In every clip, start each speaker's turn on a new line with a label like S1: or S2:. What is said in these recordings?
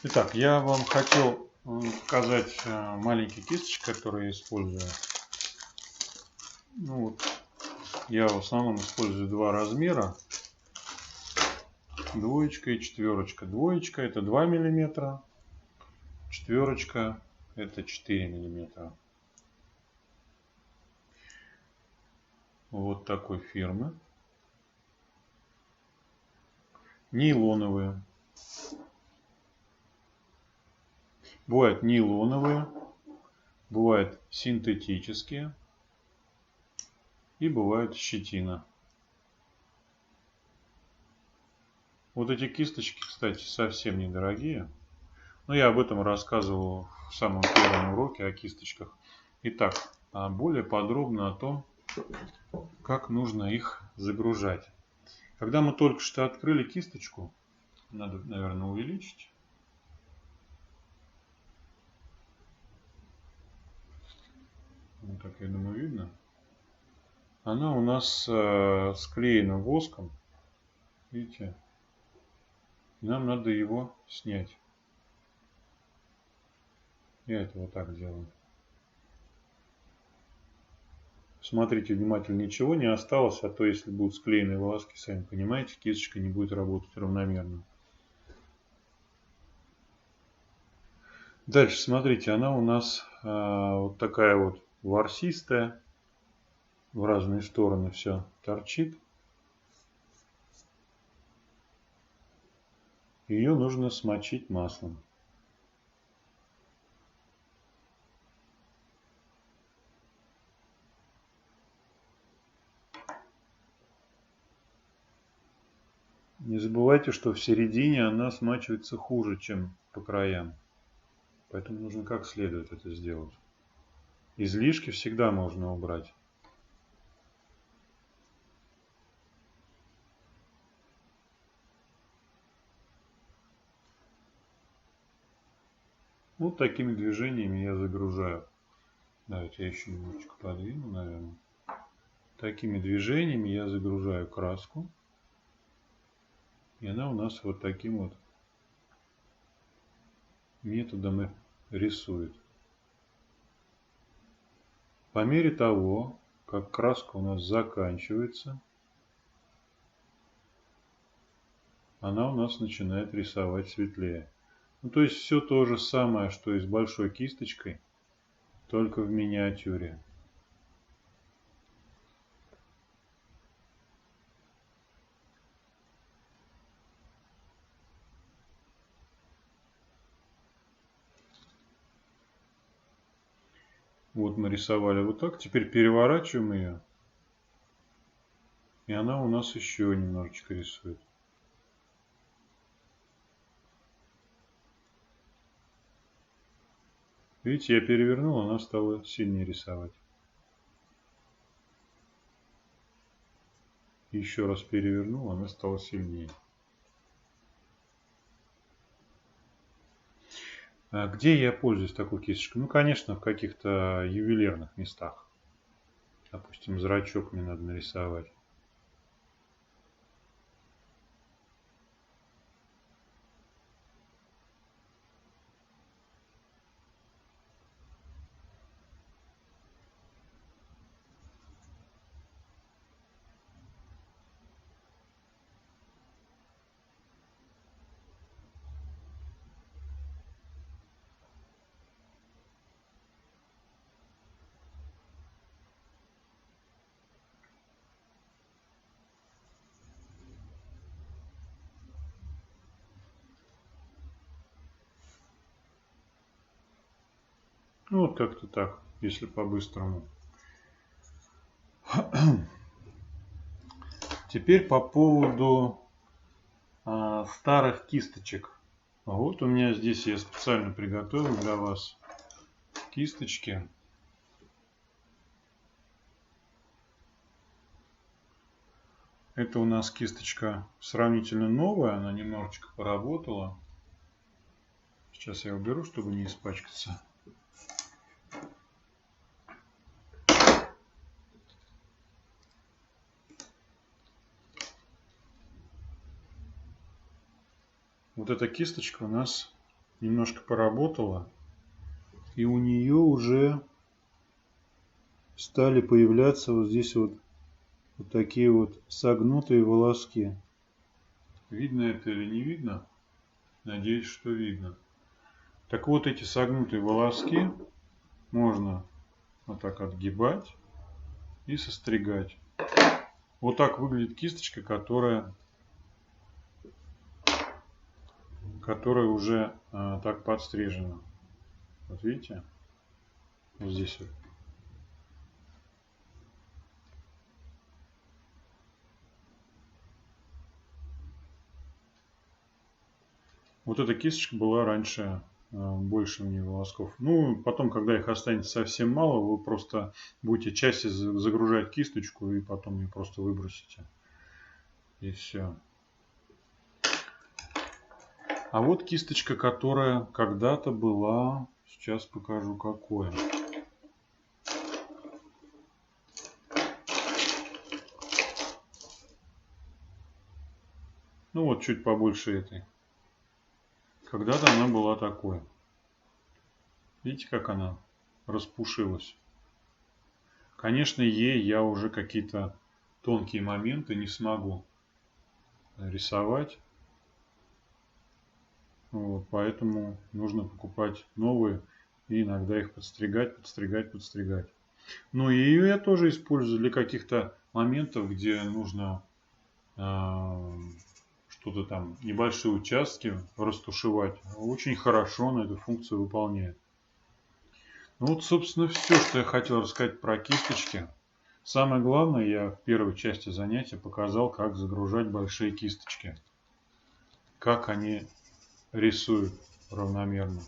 S1: Итак, я вам хотел показать маленькие кисточки, которые я использую. Я в основном использую два размера. Двоечка и четверочка. Двоечка это 2 мм. Четверочка это 4 мм. Вот такой фирмы. Нейлоновые. Бывают нейлоновые, бывают синтетические и бывает щетина. Вот эти кисточки, кстати, совсем недорогие. Но я об этом рассказывал в самом первом уроке о кисточках. Итак, более подробно о том, как нужно их загружать. Когда мы только что открыли кисточку, надо, наверное, увеличить. Вот так, я думаю, видно. Она у нас склеена воском. Видите? Нам надо его снять. Я это вот так делаю. Смотрите внимательно, ничего не осталось, а то если будут склеены волоски, сами понимаете, кисточка не будет работать равномерно. Дальше, смотрите, она у нас вот такая вот ворсистая, в разные стороны все торчит. Ее нужно смочить маслом. Не забывайте, что в середине она смачивается хуже, чем по краям. Поэтому нужно как следует это сделать. Излишки всегда можно убрать. Вот такими движениями я загружаю. Давайте я еще немножечко подвину, наверное. Такими движениями я загружаю краску. И она у нас вот таким вот методом рисует. По мере того, как краска у нас заканчивается, она у нас начинает рисовать светлее. То есть все то же самое, что и с большой кисточкой, только в миниатюре. Вот мы рисовали вот так. Теперь переворачиваем ее. И она у нас еще немножечко рисует. Видите, я перевернул, она стала сильнее рисовать. Еще раз перевернул, она стала сильнее. Где я пользуюсь такой кисточкой? Конечно, в каких-то ювелирных местах. Допустим, зрачок мне надо нарисовать. Вот как-то так, если по-быстрому. Теперь по поводу старых кисточек. Вот у меня здесь я специально приготовил для вас кисточки. Это у нас кисточка сравнительно новая, она немножечко поработала. Сейчас я уберу, чтобы не испачкаться. Вот эта кисточка у нас немножко поработала, и у нее уже стали появляться вот здесь вот такие вот согнутые волоски. Видно это или не видно? Надеюсь, что видно. Так вот, эти согнутые волоски можно вот так отгибать и состригать. Вот так выглядит кисточка, которая уже так подстрижена. Вот видите? Вот здесь вот. Вот эта кисточка была раньше больше у нее волосков. Ну, потом, когда их останется совсем мало, вы просто будете чаще загружать кисточку и потом ее просто выбросите. И все. А вот кисточка, которая когда-то была, сейчас покажу какое. Ну вот чуть побольше этой. Когда-то она была такой. Видите, как она распушилась? Конечно, ей я уже какие-то тонкие моменты не смогу рисовать. Вот, поэтому нужно покупать новые и иногда их подстригать. Ну и ее я тоже использую для каких-то моментов, где нужно что-то там, небольшие участки растушевать. Очень хорошо она эту функцию выполняет. Ну вот, собственно, все, что я хотел рассказать про кисточки. Самое главное, я в первой части занятия показал, как загружать большие кисточки. Как они рисуют равномерно.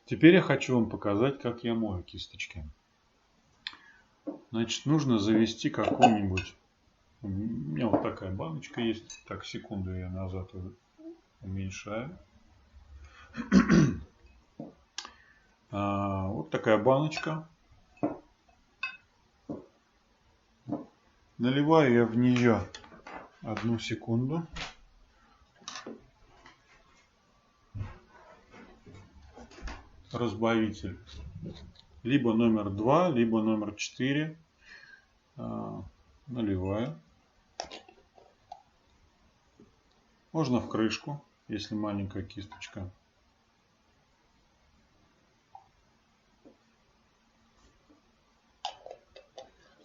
S1: Теперь я хочу вам показать, как я мою кисточки. Значит, нужно завести какую-нибудь... У меня вот такая баночка есть. Так, секунду, я назад уменьшаю. Вот такая баночка. Наливаю я в нее 1 секунду. Разбавитель. Либо номер 2, либо номер 4. Наливаю. Можно в крышку, если маленькая кисточка.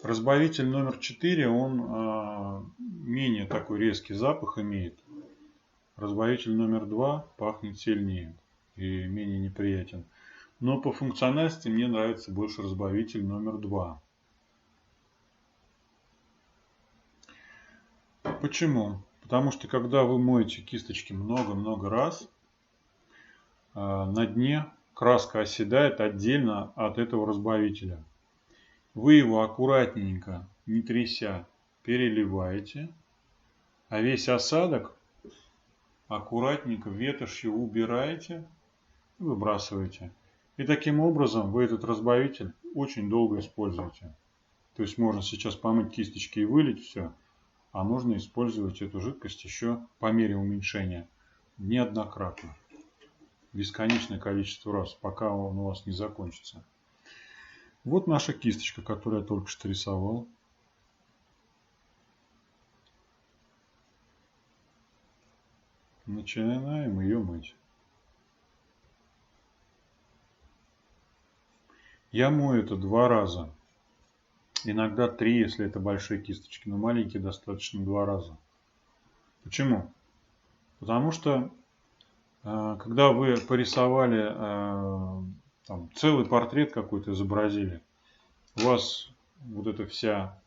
S1: Разбавитель номер 4, он менее такой резкий запах имеет. Разбавитель номер 2 пахнет сильнее и менее неприятен. Но по функциональности мне нравится больше разбавитель номер 2. Почему? Потому что когда вы моете кисточки много-много раз, на дне краска оседает отдельно от этого разбавителя. Вы его аккуратненько, не тряся, переливаете, а весь осадок аккуратненько ветошью убираете и выбрасываете. И таким образом вы этот разбавитель очень долго используете. То есть можно сейчас помыть кисточки и вылить все, а можно использовать эту жидкость еще по мере уменьшения неоднократно. Бесконечное количество раз, пока он у вас не закончится. Вот наша кисточка, которую я только что рисовал. Начинаем ее мыть. Я мою это 2 раза. Иногда 3, если это большие кисточки, но маленькие достаточно 2 раза. Почему? Потому что когда вы порисовали, там, целый портрет какой-то изобразили, у вас вот эта вся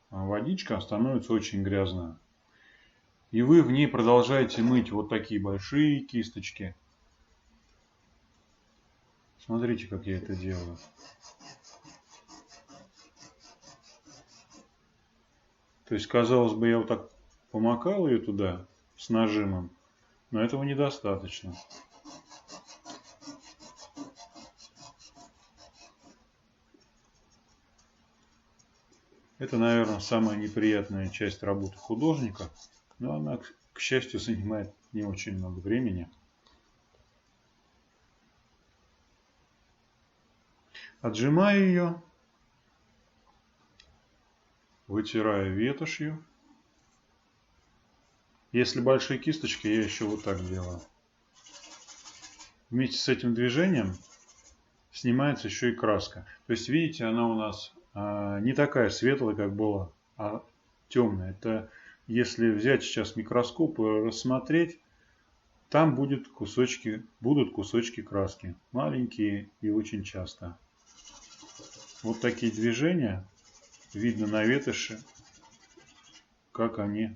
S1: водичка становится очень грязная. И вы в ней продолжаете мыть вот такие большие кисточки. Смотрите, как я это делаю. То есть, казалось бы, я вот так помакал ее туда с нажимом, но этого недостаточно. Это, наверное, самая неприятная часть работы художника, но она, к к счастью, занимает не очень много времени. Отжимаю ее, вытираю ветошью. Если большие кисточки, я еще вот так делаю. Вместе с этим движением снимается еще и краска. То есть, видите, она у нас не такая светлая, как была, а темная. Это если взять сейчас микроскоп и рассмотреть, там будут кусочки краски. Маленькие и очень часто. Вот такие движения видно на ветоши, как они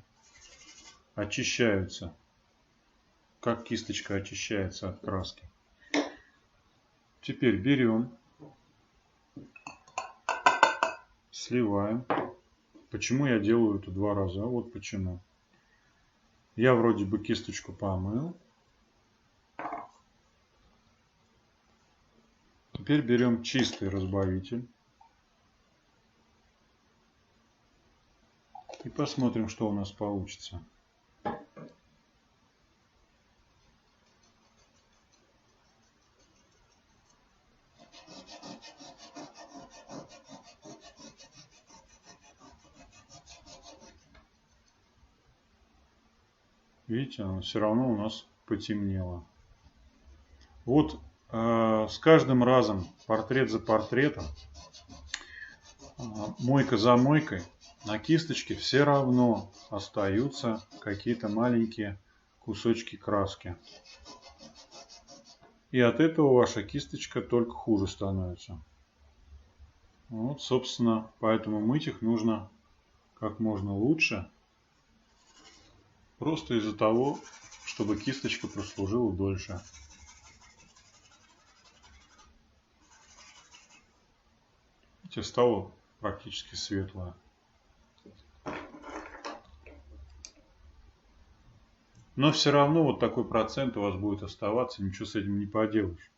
S1: очищаются. Как кисточка очищается от краски. Теперь берем, сливаем. Почему я делаю это 2 раза? Вот почему. Я вроде бы кисточку помыл. Теперь берем чистый разбавитель. И посмотрим, что у нас получится. Видите, оно все равно у нас потемнело. Вот с каждым разом, портрет за портретом, мойка за мойкой, на кисточке все равно остаются какие-то маленькие кусочки краски. И от этого ваша кисточка только хуже становится. Вот, собственно, поэтому мыть их нужно как можно лучше. Просто из-за того, чтобы кисточка прослужила дольше. Видите, стало практически светлое. Но все равно вот такой процент у вас будет оставаться, ничего с этим не поделаешь.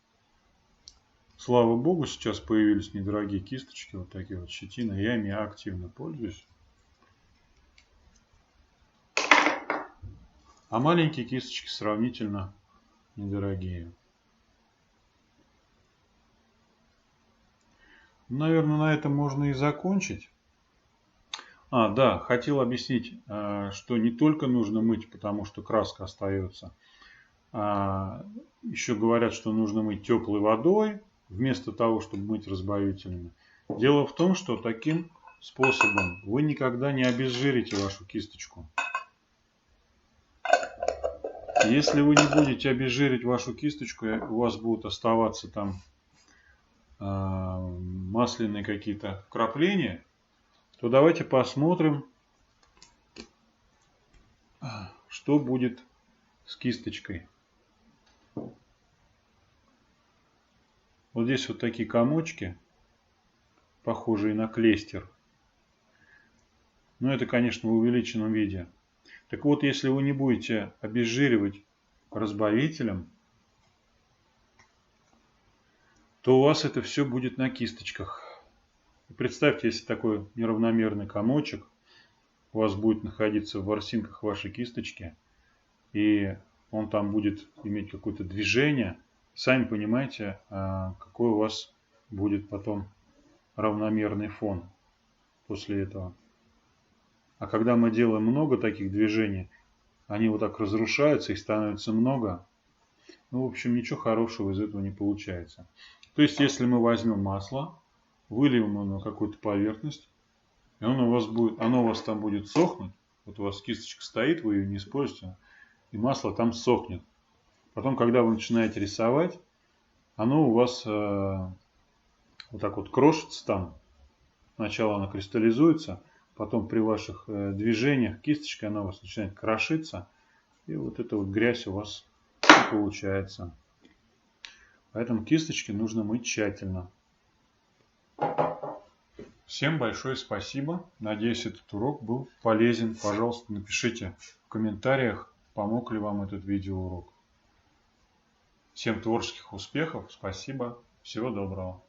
S1: Слава богу, сейчас появились недорогие кисточки, вот такие вот щетины. Я ими активно пользуюсь. А маленькие кисточки сравнительно недорогие. Наверное, на этом можно и закончить. Да, хотел объяснить, что не только нужно мыть, потому что краска остается. Еще говорят, что нужно мыть теплой водой, вместо того, чтобы мыть разбавителями. Дело в том, что таким способом вы никогда не обезжирите вашу кисточку. Если вы не будете обезжирить вашу кисточку, у вас будут оставаться там масляные какие-то вкрапления, то давайте посмотрим, что будет с кисточкой. Вот здесь вот такие комочки, похожие на клейстер. Но это, конечно, в увеличенном виде. Так вот, если вы не будете обезжиривать разбавителем, то у вас это все будет на кисточках. Представьте, если такой неравномерный комочек у вас будет находиться в ворсинках вашей кисточки, и он там будет иметь какое-то движение, сами понимаете, какой у вас будет потом равномерный фон после этого. А когда мы делаем много таких движений, они вот так разрушаются, их становится много. Ну, в общем, ничего хорошего из этого не получается. То есть, если мы возьмем масло, выльем его на какую-то поверхность, и оно у вас там будет сохнуть. Вот у вас кисточка стоит, вы ее не используете, и масло там сохнет. Потом, когда вы начинаете рисовать, оно у вас вот так вот крошится там. Сначала оно кристаллизуется, потом при ваших движениях кисточкой она у вас начинает крошиться, и вот эта вот грязь у вас получается. Поэтому кисточки нужно мыть тщательно. Всем большое спасибо. Надеюсь, этот урок был полезен. Пожалуйста, напишите в комментариях, помог ли вам этот видеоурок. Всем творческих успехов. Спасибо. Всего доброго.